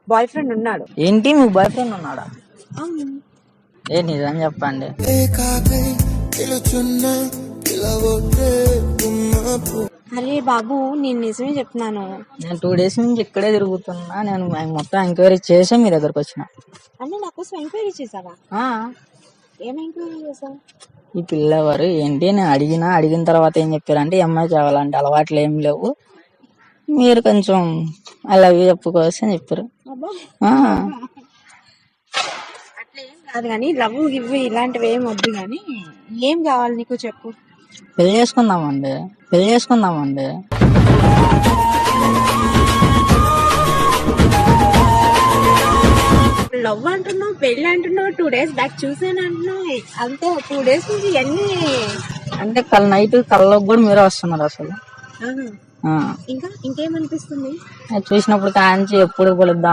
Boy friend ఉన్నాడు. ఏంటి మీ boy friend ఉన్నాడా? అవును. ఏ నిజం చెప్పండి. అరే బాబు, నేను నిజమే చెప్తున్నాను. నేను 2 days నుంచి ఇక్కడే తిరుగుతున్నా. నేను మొత్తం ఎంక్వైరీ చేసి మీ దగ్గరకు వచ్చిన. అంటే నా కోసం ఎంక్వైరీ చేసావా? ఆ, ఏం ఎంక్వైరీ చేసావు? ఈ పిల్లవారు ఏంటి నేను అడిగిన తర్వాత ఏం చెప్పారంటే ఈ అమ్మాయి కావాలంటే అలవాట్లు ఏం లేవు, మీరు కొంచెం ఐ లవ్ యూ చెప్పుకోవచ్చు అని చెప్పారు. అబ్బా, ఆ, అట్లా ఏం కాదు కానీ లవ్ గివ్ ఇలాంటివి ఏం వద్దు కానీ ఏం కావాలి నీకు చెప్పు. పెళ్లి చేసుకుందామండి. లవ్ అంటున్నావు, పెళ్లి అంటున్నావు, 2 days బ్యాక్ చూసాను అంటున్నావు, అంతే 2 days నుంచి ఇవన్నీ. అంటే నైట్ కళ్ళలోకి కూడా మీరే వస్తున్నారు అసలు. ఇంకా ఇంకేమనిపిస్తుంది? చూసినప్పుడు కాంచి ఎప్పుడు కలుద్దాం